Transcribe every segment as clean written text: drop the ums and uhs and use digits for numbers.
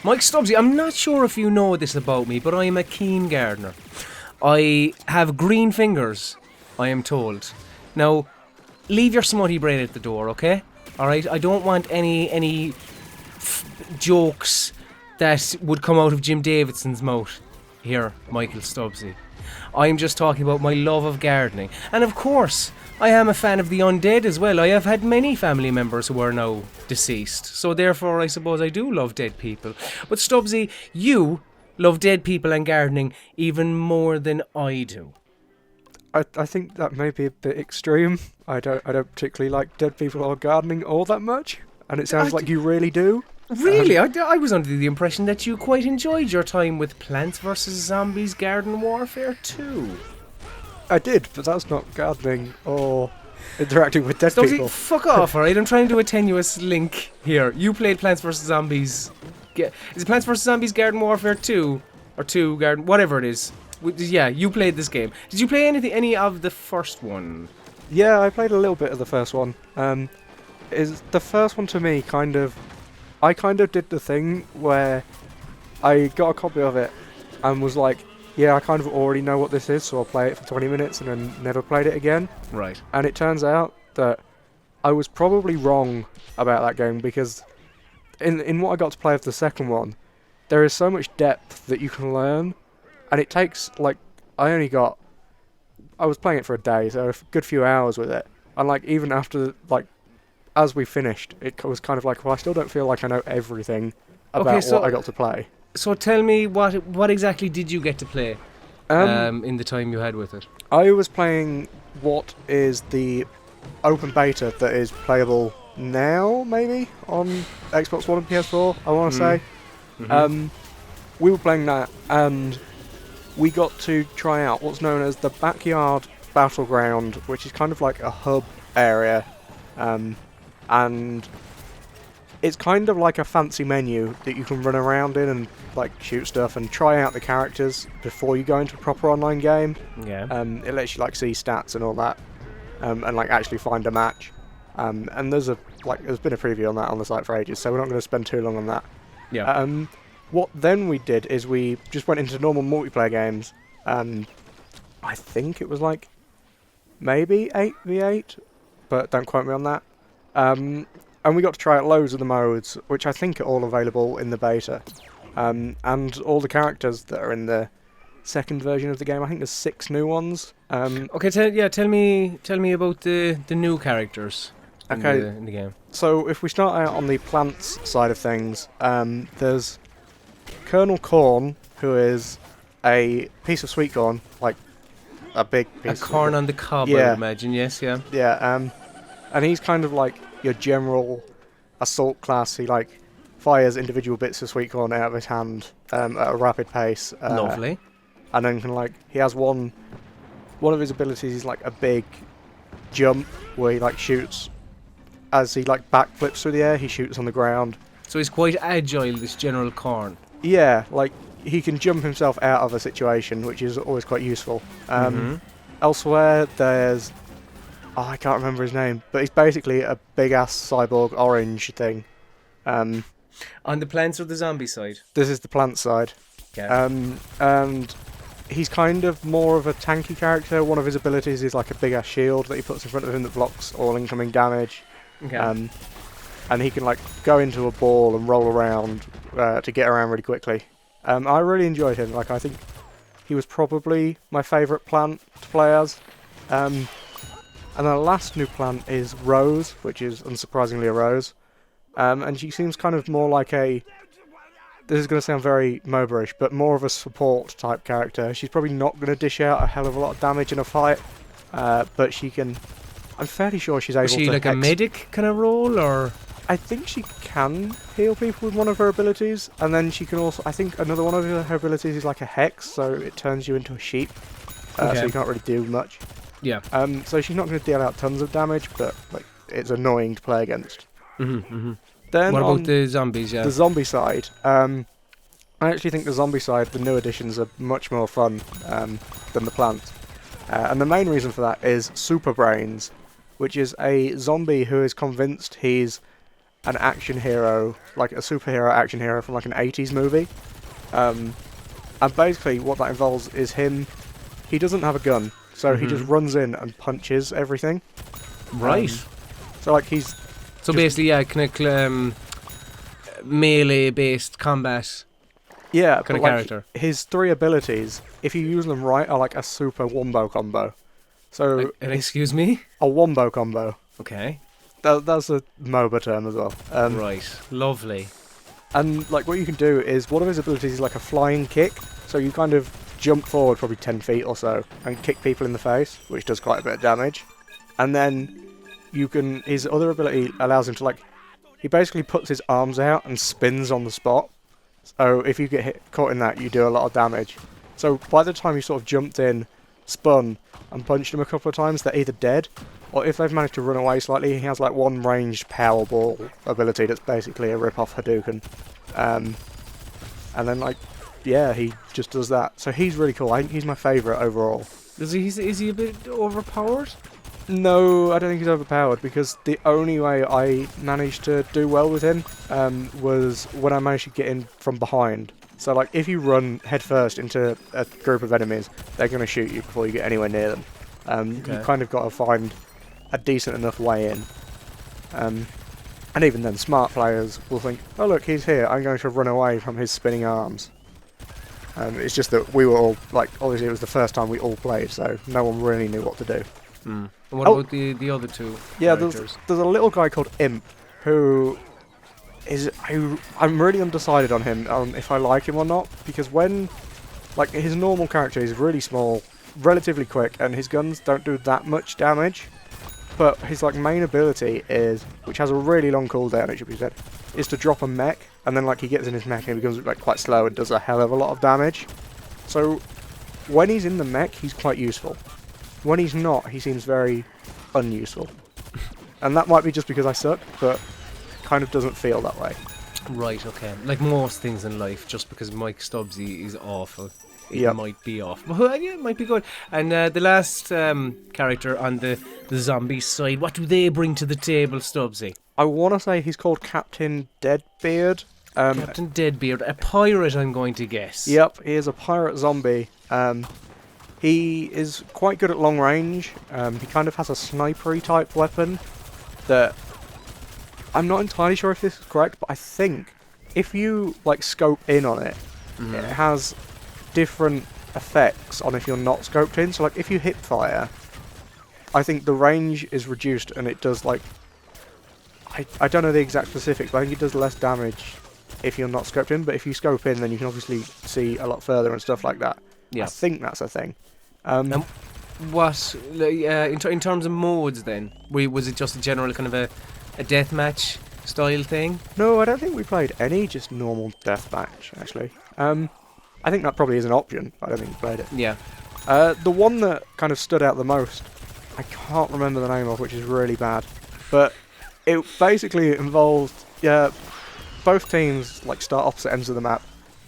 Mike Stubbsy, I'm not sure if you know this about me, but I am a keen gardener. I have green fingers, I am told. Now, leave your smutty brain at the door, okay? Alright, I don't want any jokes that would come out of Jim Davidson's mouth here, Michael Stubbsy. I'm just talking about my love of gardening. And of course, I am a fan of the undead as well. I have had many family members who are now deceased. So therefore, I suppose I do love dead people. But Stubbsy, you love dead people and gardening even more than I do. I think that may be a bit extreme. I don't particularly like dead people or gardening all that much. And it sounds like you really do. Really? I was under the impression that you quite enjoyed your time with Plants vs. Zombies Garden Warfare 2. I did, but that's not gardening or interacting with dead Stubbsy, people. fuck off, alright? I'm trying to do a tenuous link here. You played Plants vs. Zombies. Is it Plants vs. Zombies Garden Warfare 2? Or 2 Garden... Whatever it is. Yeah, you played this game. Did you play any of the first one? Yeah, I played a little bit of the first one. Is the first one to me I kind of did the thing where I got a copy of it and was like, yeah, I kind of already know what this is, so I'll play it for 20 minutes and then never played it again. Right. And it turns out that I was probably wrong about that game, because in what I got to play of the second one, there is so much depth that you can learn, and it takes, like, I was playing it for a day, so a good few hours with it, and like, even after, like, as we finished, it was kind of like, well, I still don't feel like I know everything about what I got to play. So tell me, what exactly did you get to play in the time you had with it? I was playing what is the open beta that is playable now, maybe, on Xbox One and PS4, I want to say. Mm-hmm. We were playing that, and we got to try out what's known as the Backyard Battleground, which is kind of like a hub area. And it's kind of like a fancy menu that you can run around in and like shoot stuff and try out the characters before you go into a proper online game. Yeah. It lets you like see stats and all that, and like actually find a match. And there's been a preview on that on the site for ages, so we're not going to spend too long on that. Yeah. What then we did is we just went into normal multiplayer games. I think it was like maybe 8v8, but don't quote me on that. And we got to try out loads of the modes, which I think are all available in the beta. And all the characters that are in the second version of the game. I think there's 6 new ones. Okay, tell me about the new characters in the game. So if we start out on the plants side of things, there's Colonel Corn, who is a piece of sweet corn, like a big piece. A corn on the cob, I would imagine. Yes, yeah. Yeah. And he's kind of like your general assault class. He like fires individual bits of sweet corn out of his hand at a rapid pace. Lovely. And then he has one of his abilities is like a big jump where he like shoots as he like backflips through the air. He shoots on the ground. So he's quite agile, this General Corn. Yeah, like he can jump himself out of a situation, which is always quite useful. Elsewhere, there's I can't remember his name, but he's basically a big-ass cyborg orange thing. On the plants or the zombie side? This is the plant side. Okay. And he's kind of more of a tanky character. One of his abilities is like a big-ass shield that he puts in front of him that blocks all incoming damage. Okay. And he can like go into a ball and roll around to get around really quickly. I really enjoyed him. Like, I think he was probably my favourite plant to play as. And the last new plant is Rose, which is unsurprisingly a rose. And she seems kind of more like this is going to sound very MOBA-ish, but more of a support type character. She's probably not going to dish out a hell of a lot of damage in a fight, but she can... I'm fairly sure she's able to... Is she like a medic kind of role, or...? I think she can heal people with one of her abilities, and then she can also... I think another one of her abilities is like a hex, so it turns you into a sheep, so you can't really do much. Yeah. So she's not going to deal out tons of damage, but like it's annoying to play against. Then what about the zombies? Yeah. The zombie side. I actually think the zombie side, the new additions, are much more fun than the plant. And the main reason for that is Super Brains, which is a zombie who is convinced he's an action hero, like a superhero action hero from like an 80s movie. And basically what that involves is he doesn't have a gun, so he just runs in and punches everything. Right. So like he's... So basically, yeah, kind of melee-based combat kind of character. His 3 abilities, if you use them right, are like a super wombo combo. So excuse me? A wombo combo. Okay. That's a MOBA term as well. Right. Lovely. And like what you can do is, one of his abilities is like a flying kick. So you kind of jump forward probably 10 feet or so and kick people in the face, which does quite a bit of damage. And then his other ability allows him to like, he basically puts his arms out and spins on the spot. So if you get caught in that, you do a lot of damage. So by the time you sort of jumped in, spun, and punched him a couple of times, they're either dead, or if they've managed to run away slightly, he has like one ranged Powerball ability that's basically a rip-off Hadouken. And then like, yeah, he just does that. So he's really cool. I think he's my favourite overall. Is he a bit overpowered? No, I don't think he's overpowered, because the only way I managed to do well with him was when I managed to get in from behind. So like, if you run headfirst into a group of enemies, they're going to shoot you before you get anywhere near them. You kind of got to find a decent enough way in. And even then, smart players will think, oh look, he's here, I'm going to run away from his spinning arms. It's just that we were all, like, obviously it was the first time we all played, so no one really knew what to do. And what about the other two characters? There's a little guy called Imp, who is... I'm really undecided on him, if I like him or not, because when... Like, his normal character is really small, relatively quick, and his guns don't do that much damage. But his like main ability is, which has a really long cooldown, it should be said, is to drop a mech, and then like he gets in his mech and he becomes like quite slow and does a hell of a lot of damage. So when he's in the mech, he's quite useful. When he's not, he seems very unuseful. And that might be just because I suck, but it kind of doesn't feel that way. Right, okay. Like most things in life, just because Mike Stubbsy is awful, it might be off. But yeah, it might be good. And the last character on the zombie side, what do they bring to the table, Stubbsy? I want to say he's called Captain Deadbeard. Captain Deadbeard, a pirate, I'm going to guess. Yep, he is a pirate zombie. He is quite good at long range. He kind of has a snipery type weapon that... I'm not entirely sure if this is correct, but I think if you like scope in on it, it has different effects on if you're not scoped in. So like if you hip fire, I think the range is reduced and it does like... I don't know the exact specifics, but I think it does less damage if you're not scoped in, but if you scope in then you can obviously see a lot further and stuff like that. Yeah. I think that's a thing. What, in terms of modes then, was it just a general kind of a deathmatch style thing? No, I don't think we played any just normal deathmatch, actually. I think that probably is an option, but I don't think we played it. Yeah. The one that kind of stood out the most, I can't remember the name of, which is really bad, but it basically involved, both teams like start opposite ends of the map,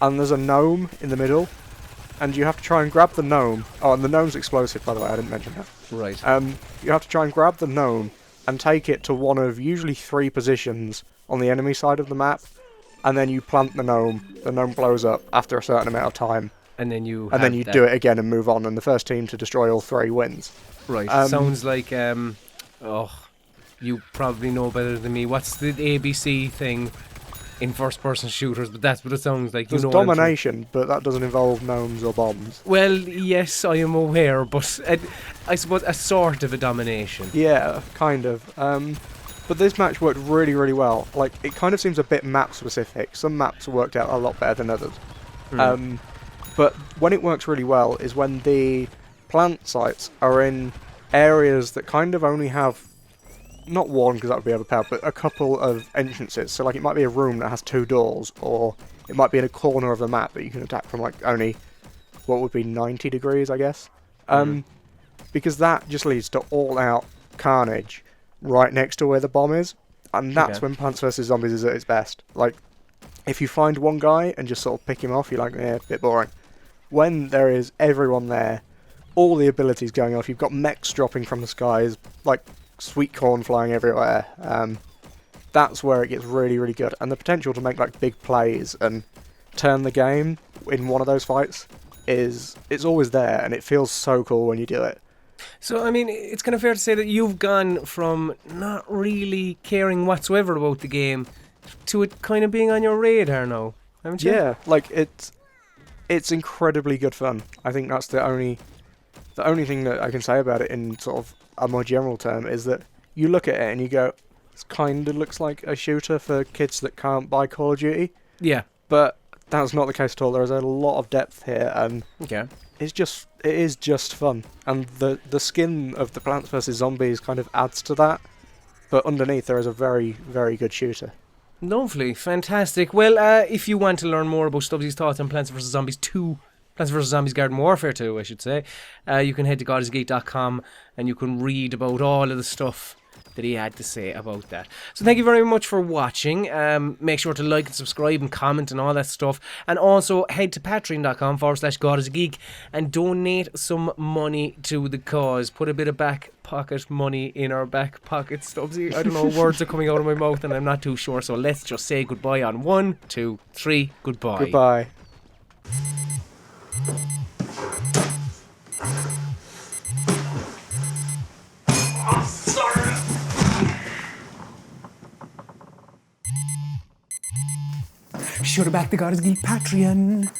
and there's a gnome in the middle, and you have to try and grab the gnome. Oh, and the gnome's explosive, by the way, I didn't mention that. Right. You have to try and grab the gnome and take it to one of usually 3 positions on the enemy side of the map, and then you plant the gnome blows up after a certain amount of time, and then you do it again and move on, and the first team to destroy all 3 wins. Right. Sounds like you probably know better than me. What's the ABC thing in first-person shooters? But that's what it sounds like. There's domination, but that doesn't involve gnomes or bombs. Well, yes, I am aware, but I suppose a sort of a domination. Yeah, kind of. But this match worked really, really well. Like, it kind of seems a bit map-specific. Some maps worked out a lot better than others. But when it works really well is when the plant sites are in areas that kind of only have, not one because that would be overpowered, but a couple of entrances. So like it might be a room that has 2 doors, or it might be in a corner of the map that you can attack from like only, what would be 90 degrees, I guess. Because that just leads to all-out carnage right next to where the bomb is. And that's when Plants vs. Zombies is at its best. Like, if you find one guy and just sort of pick him off, you're like, a bit boring. When there is everyone there, all the abilities going off, you've got mechs dropping from the skies, like sweet corn flying everywhere. that's where it gets really, really good. And the potential to make like big plays and turn the game in one of those fights it's always there, and it feels so cool when you do it. So, I mean, it's kind of fair to say that you've gone from not really caring whatsoever about the game to it kind of being on your radar now, haven't you? Yeah, like it's incredibly good fun. I think that's the only thing that I can say about it in sort of a more general term is that you look at it and you go, it kind of looks like a shooter for kids that can't buy Call of Duty. Yeah. But that's not the case at all. There is a lot of depth here, and Okay. it is just fun. And the skin of the Plants vs Zombies kind of adds to that. But underneath there is a very, very good shooter. Lovely, fantastic. Well, if you want to learn more about Stubbsy's thoughts on Plants vs Zombies 2, Plants vs Zombies Garden Warfare 2, I should say, you can head to godisgeek.com and you can read about all of the stuff that he had to say about that. So thank you very much for watching. Make sure to like and subscribe and comment and all that stuff. And also head to patreon.com/godisgeek and donate some money to the cause. Put a bit of back pocket money in our back pocket, Stubbsy. I don't know, words are coming out of my mouth and I'm not too sure. So let's just say goodbye on 1, 2, 3. Goodbye. Goodbye. Should have backed the God is Geek Patreon.